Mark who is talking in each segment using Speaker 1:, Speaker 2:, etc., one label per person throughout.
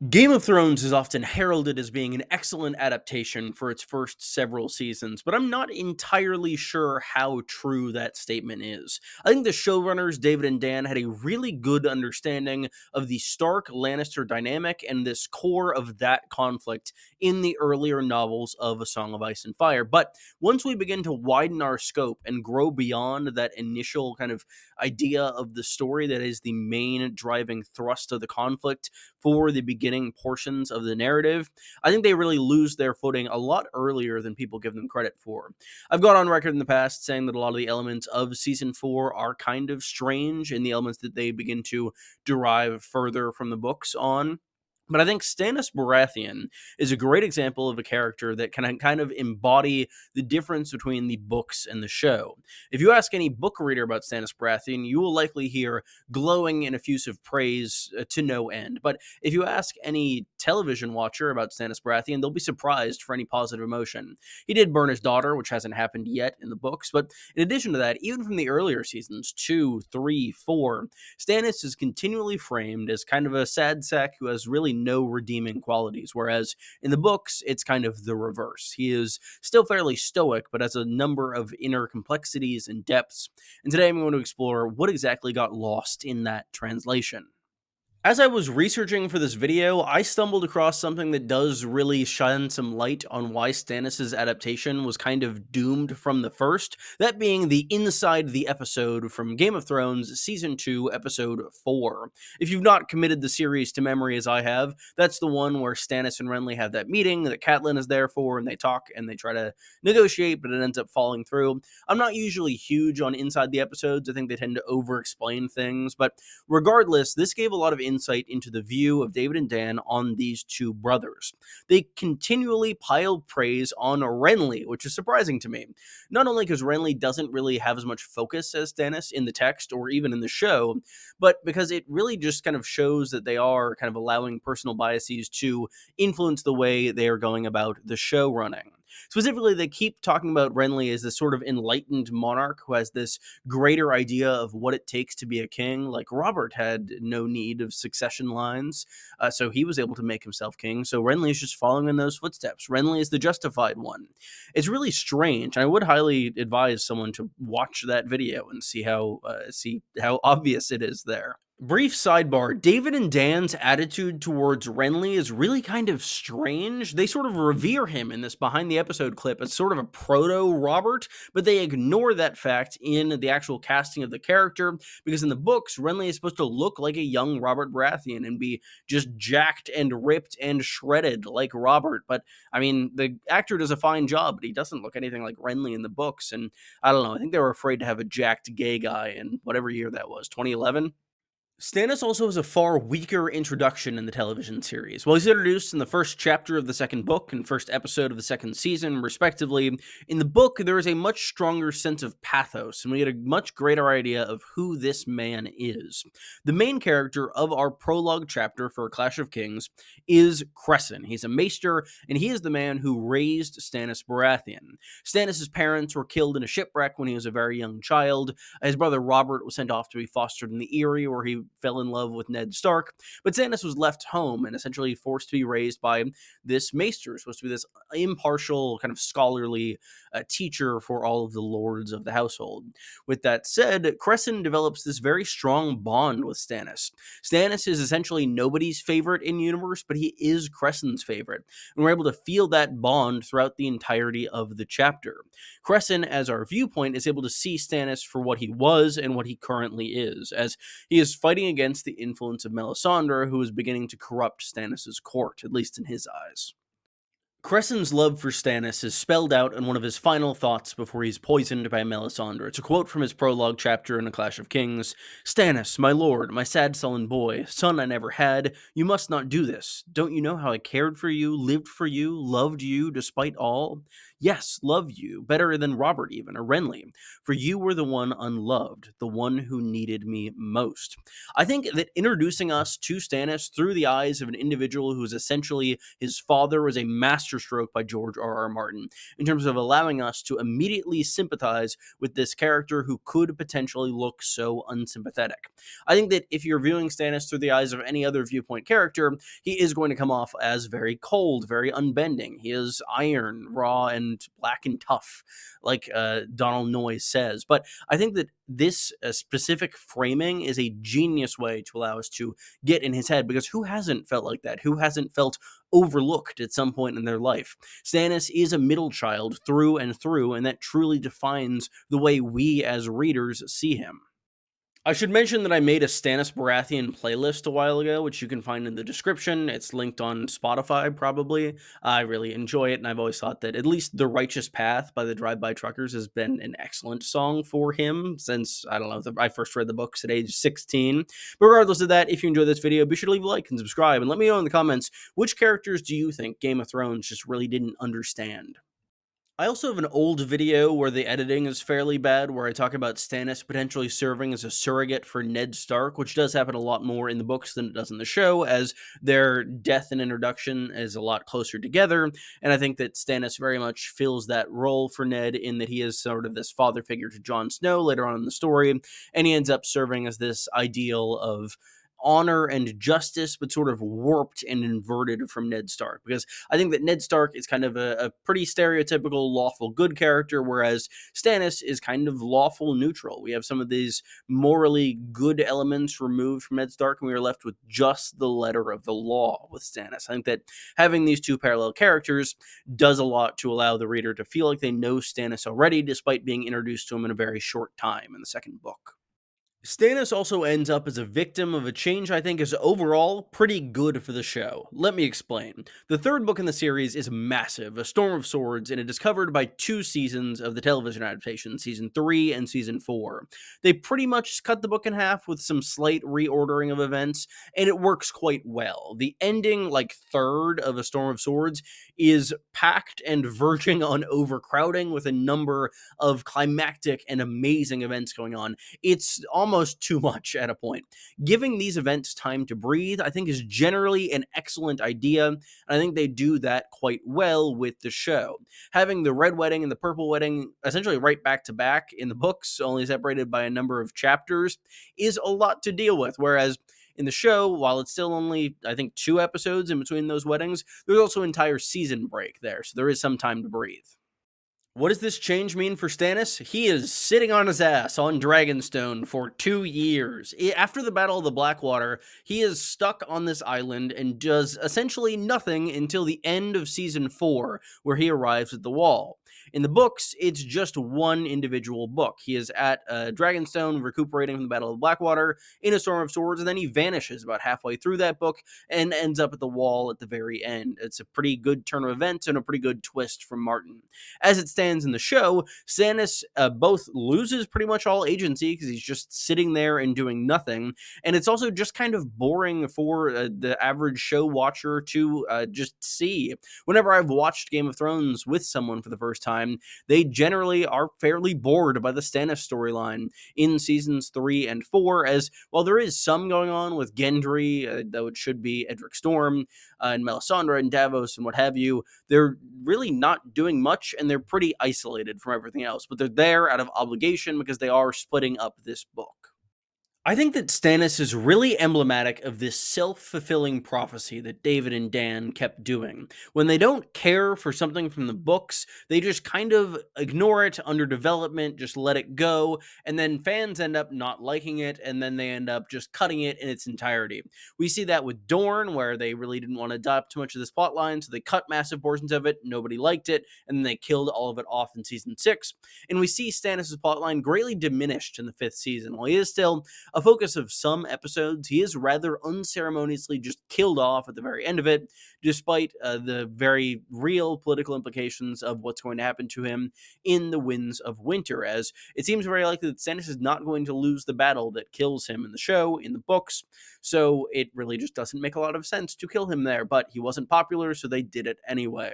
Speaker 1: Game of Thrones is often heralded as being an excellent adaptation for its first several seasons, but I'm not entirely sure how true that statement is. I think the showrunners, David and Dan, had a really good understanding of the Stark Lannister dynamic and this core of that conflict in the earlier novels of A Song of Ice and Fire. But once we begin to widen our scope and grow beyond that initial kind of idea of the story that is the main driving thrust of the conflict, for the beginning portions of the narrative, I think they really lose their footing a lot earlier than people give them credit for. I've gone on record in the past saying that a lot of the elements of season 4 are kind of strange in the elements that they begin to derive further from the books on. But I think Stannis Baratheon is a great example of a character that can kind of embody the difference between the books and the show. If you ask any book reader about Stannis Baratheon, you will likely hear glowing and effusive praise to no end. But if you ask any television watcher about Stannis Baratheon, they'll be surprised for any positive emotion. He did burn his daughter, which hasn't happened yet in the books, but in addition to that, even from the earlier seasons, 2, 3, 4, Stannis is continually framed as kind of a sad sack who has really no redeeming qualities, whereas in the books, it's kind of the reverse. He is still fairly stoic, but has a number of inner complexities and depths. And today I'm going to explore what exactly got lost in that translation. As I was researching for this video, I stumbled across something that does really shine some light on why Stannis' adaptation was kind of doomed from the first, that being the inside the episode from Game of Thrones Season 2, Episode 4. If you've not committed the series to memory as I have, that's the one where Stannis and Renly have that meeting that Catelyn is there for, and they talk and they try to negotiate, but it ends up falling through. I'm not usually huge on inside the episodes. I think they tend to over-explain things, but regardless, this gave a lot of insight into the view of David and Dan on these two brothers. They continually piled praise on Renly, which is surprising to me. Not only because Renly doesn't really have as much focus as Stannis in the text or even in the show, but because it really just kind of shows that they are kind of allowing personal biases to influence the way they are going about the show running. Specifically, they keep talking about Renly as this sort of enlightened monarch who has this greater idea of what it takes to be a king. Like Robert had no need of succession lines, so he was able to make himself king. So Renly is just following in those footsteps. Renly is the justified one. It's really strange. I would highly advise someone to watch that video and see how obvious it is there. Brief sidebar, David and Dan's attitude towards Renly is really kind of strange. They sort of revere him in this behind the episode clip as sort of a proto-Robert, but they ignore that fact in the actual casting of the character, because in the books, Renly is supposed to look like a young Robert Baratheon and be just jacked and ripped and shredded like Robert. But, I mean, the actor does a fine job, but he doesn't look anything like Renly in the books, and I don't know, I think they were afraid to have a jacked gay guy in whatever year that was, 2011? Stannis also has a far weaker introduction in the television series. While he's introduced in the first chapter of the second book and first episode of the second season, respectively, in the book there is a much stronger sense of pathos, and we get a much greater idea of who this man is. The main character of our prologue chapter for Clash of Kings is Cresson. He's a maester, and he is the man who raised Stannis Baratheon. Stannis' parents were killed in a shipwreck when he was a very young child. His brother Robert was sent off to be fostered in the Eyrie, where he fell in love with Ned Stark, but Stannis was left home and essentially forced to be raised by this maester, supposed to be this impartial, kind of scholarly teacher for all of the lords of the household. With that said, Cresson develops this very strong bond with Stannis. Stannis is essentially nobody's favorite in universe, but he is Cresson's favorite, and we're able to feel that bond throughout the entirety of the chapter. Cresson, as our viewpoint, is able to see Stannis for what he was and what he currently is, as he is fighting against the influence of Melisandre, who is beginning to corrupt Stannis' court, at least in his eyes. Cresson's love for Stannis is spelled out in one of his final thoughts before he's poisoned by Melisandre. It's a quote from his prologue chapter in A Clash of Kings. "Stannis, my lord, my sad sullen boy, son I never had, you must not do this. Don't you know how I cared for you, lived for you, loved you despite all? Yes, loved you, better than Robert even, or Renly, for you were the one unloved, the one who needed me most." I think that introducing us to Stannis through the eyes of an individual who is essentially his father was a master masterstroke by George R.R. Martin in terms of allowing us to immediately sympathize with this character who could potentially look so unsympathetic. I think that if you're viewing Stannis through the eyes of any other viewpoint character, he is going to come off as very cold, very unbending. He is iron, raw, and black and tough, like Donald Noyes says. But I think that this specific framing is a genius way to allow us to get in his head, because who hasn't felt like that? Who hasn't felt overlooked at some point in their life? Stannis is a middle child through and through, and that truly defines the way we as readers see him. I should mention that I made a Stannis Baratheon playlist a while ago, which you can find in the description. It's linked on Spotify, probably. I really enjoy it, and I've always thought that at least The Righteous Path by the Drive-By Truckers has been an excellent song for him since, I don't know, I first read the books at age 16. But regardless of that, if you enjoyed this video, be sure to leave a like and subscribe, and let me know in the comments, which characters do you think Game of Thrones just really didn't understand? I also have an old video where the editing is fairly bad, where I talk about Stannis potentially serving as a surrogate for Ned Stark, which does happen a lot more in the books than it does in the show, as their death and introduction is a lot closer together. And I think that Stannis very much fills that role for Ned, in that he is sort of this father figure to Jon Snow later on in the story, and he ends up serving as this ideal of honor and justice, but sort of warped and inverted from Ned Stark. Because I think that Ned Stark is kind of a pretty stereotypical lawful good character, whereas Stannis is kind of lawful neutral. We have some of these morally good elements removed from Ned Stark, and we are left with just the letter of the law with Stannis. I think that having these two parallel characters does a lot to allow the reader to feel like they know Stannis already, despite being introduced to him in a very short time in the second book. Stannis also ends up as a victim of a change I think is overall pretty good for the show. Let me explain. The third book in the series is massive, A Storm of Swords, and it is covered by 2 seasons of the television adaptation, season 3 and season 4. They pretty much cut the book in half with some slight reordering of events, and it works quite well. The ending, like, third of A Storm of Swords is packed and verging on overcrowding, with a number of climactic and amazing events going on. It's almost too much at a point. Giving these events time to breathe, I think, is generally an excellent idea, and I think they do that quite well with the show. Having the Red Wedding and the Purple Wedding essentially right back to back in the books, only separated by a number of chapters, is a lot to deal with, whereas in the show, while it's still only, I think, 2 episodes in between those weddings, there's also an entire season break there, so there is some time to breathe. What does this change mean for Stannis? He is sitting on his ass on Dragonstone for 2 years. After the Battle of the Blackwater, he is stuck on this island and does essentially nothing until the end of season 4, where he arrives at the Wall. In the books, it's just one individual book. He is at Dragonstone, recuperating from the Battle of the Blackwater, in A Storm of Swords, and then he vanishes about halfway through that book and ends up at the Wall at the very end. It's a pretty good turn of events and a pretty good twist from Martin. As it stands in the show, Stannis both loses pretty much all agency, because he's just sitting there and doing nothing, and it's also just kind of boring for the average show watcher to just see. Whenever I've watched Game of Thrones with someone for the first time, they generally are fairly bored by the Stannis storyline in seasons 3 and 4, as while there is some going on with Gendry, though it should be Edric Storm, and Melisandre and Davos and what have you, they're really not doing much, and they're pretty isolated from everything else, but they're there out of obligation because they are splitting up this book. I think that Stannis is really emblematic of this self-fulfilling prophecy that David and Dan kept doing. When they don't care for something from the books, they just kind of ignore it, under development, just let it go, and then fans end up not liking it, and then they end up just cutting it in its entirety. We see that with Dorne, where they really didn't want to adopt too much of this plotline, so they cut massive portions of it, nobody liked it, and then they killed all of it off in season 6. And we see Stannis' plotline greatly diminished in the 5th season. While he is still a focus of some episodes, he is rather unceremoniously just killed off at the very end of it, despite the very real political implications of what's going to happen to him in the Winds of Winter, as it seems very likely that Stannis is not going to lose the battle that kills him in the show, in the books, so it really just doesn't make a lot of sense to kill him there, but he wasn't popular, so they did it anyway.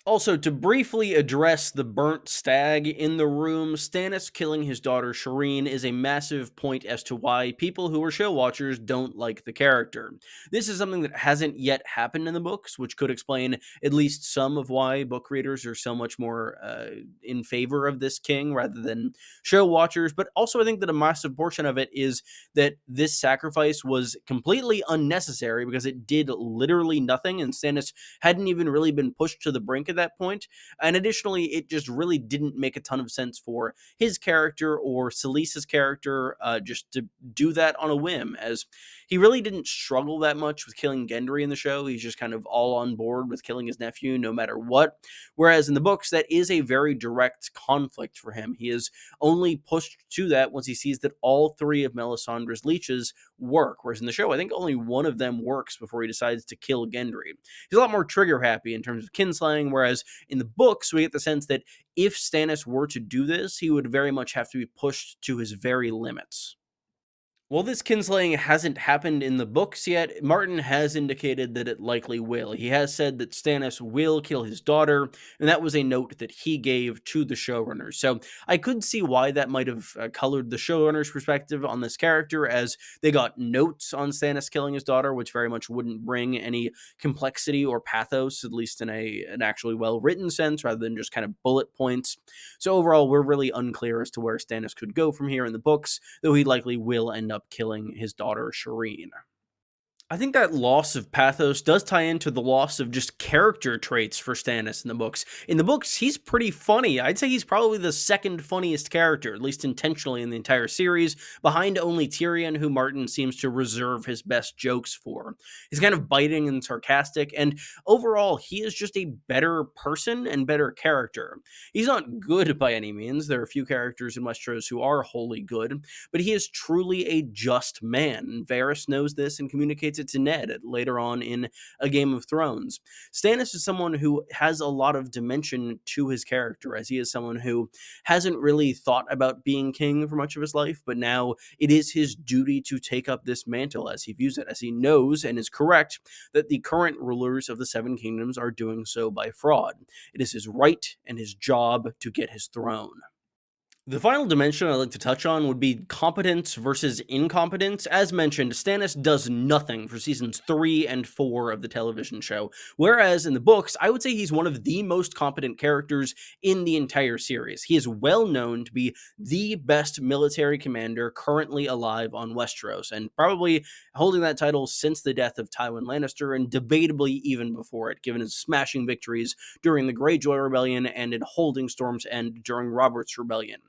Speaker 1: Also, to briefly address the burnt stag in the room, Stannis killing his daughter Shireen is a massive point as to why people who are show watchers don't like the character. This is something that hasn't yet happened in the books, which could explain at least some of why book readers are so much more in favor of this king rather than show watchers. But also, I think that a massive portion of it is that this sacrifice was completely unnecessary because it did literally nothing, and Stannis hadn't even really been pushed to the brink at that point. And additionally, it just really didn't make a ton of sense for his character or Selyse's character just to do that on a whim, as he really didn't struggle that much with killing Gendry in the show. He's just kind of all on board with killing his nephew no matter what. Whereas in the books, that is a very direct conflict for him. He is only pushed to that once he sees that all three of Melisandre's leeches work. Whereas in the show, I think only one of them works before he decides to kill Gendry. He's a lot more trigger happy in terms of kinslaying, whereas in the books, we get the sense that if Stannis were to do this, he would very much have to be pushed to his very limits. While this kinslaying hasn't happened in the books yet, Martin has indicated that it likely will. He has said that Stannis will kill his daughter, and that was a note that he gave to the showrunners. So I could see why that might have colored the showrunners' perspective on this character, as they got notes on Stannis killing his daughter, which very much wouldn't bring any complexity or pathos, at least in an actually well-written sense, rather than just kind of bullet points. So overall, we're really unclear as to where Stannis could go from here in the books, though he likely will end up killing his daughter Shireen. I think that loss of pathos does tie into the loss of just character traits for Stannis in the books. In the books, he's pretty funny. I'd say he's probably the second funniest character, at least intentionally in the entire series, behind only Tyrion, who Martin seems to reserve his best jokes for. He's kind of biting and sarcastic, and overall, he is just a better person and better character. He's not good by any means. There are a few characters in Westeros who are wholly good, but he is truly a just man. And Varys knows this and communicates it to Ned later on in A Game of Thrones. Stannis is someone who has a lot of dimension to his character, as he is someone who hasn't really thought about being king for much of his life, but now it is his duty to take up this mantle as he views it, as he knows and is correct that the current rulers of the Seven Kingdoms are doing so by fraud. It is his right and his job to get his throne. The final dimension I'd like to touch on would be competence versus incompetence. As mentioned, Stannis does nothing for seasons 3 and 4 of the television show, whereas in the books, I would say he's one of the most competent characters in the entire series. He is well known to be the best military commander currently alive on Westeros, and probably holding that title since the death of Tywin Lannister, and debatably even before it, given his smashing victories during the Greyjoy Rebellion and in holding Storm's End during Robert's Rebellion.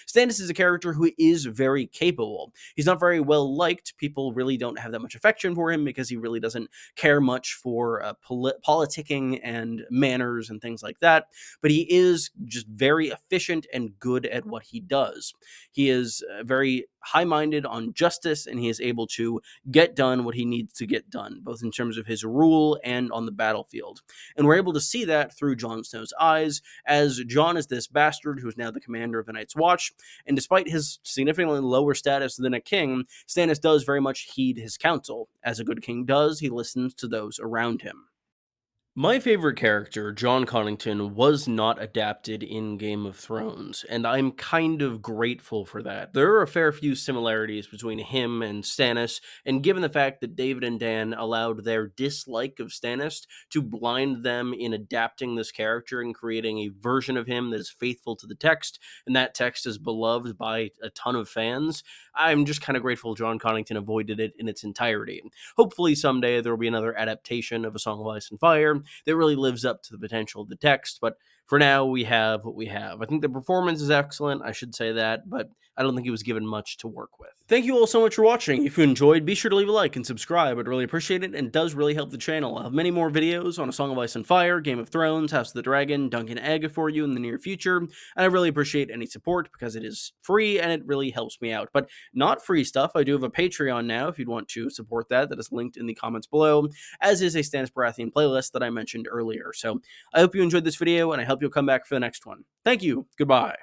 Speaker 1: Stannis is a character who is very capable. He's not very well liked. People really don't have that much affection for him because he really doesn't care much for politicking and manners and things like that. But he is just very efficient and good at what he does. He is very high-minded on justice, and he is able to get done what he needs to get done, both in terms of his rule and on the battlefield. And we're able to see that through Jon Snow's eyes, as Jon is this bastard who is now the commander of the Night's Watch, and despite his significantly lower status than a king, Stannis does very much heed his counsel. As a good king does, he listens to those around him. My favorite character, Jon Connington, was not adapted in Game of Thrones, and I'm kind of grateful for that. There are a fair few similarities between him and Stannis, and given the fact that David and Dan allowed their dislike of Stannis to blind them in adapting this character and creating a version of him that is faithful to the text, and that text is beloved by a ton of fans, I'm just kind of grateful Jon Connington avoided it in its entirety. Hopefully someday there will be another adaptation of A Song of Ice and Fire that really lives up to the potential of the text, but for now, we have what we have. I think the performance is excellent, I should say that, but I don't think he was given much to work with. Thank you all so much for watching. If you enjoyed, be sure to leave a like and subscribe. I'd really appreciate it, and it does really help the channel. I'll have many more videos on A Song of Ice and Fire, Game of Thrones, House of the Dragon, Dunk and Egg for you in the near future, and I really appreciate any support because it is free and it really helps me out. But not free stuff, I do have a Patreon now if you'd want to support that. That is linked in the comments below, as is a Stannis Baratheon playlist that I mentioned earlier. So I hope you enjoyed this video, and I hope you'll come back for the next one. Thank you. Goodbye.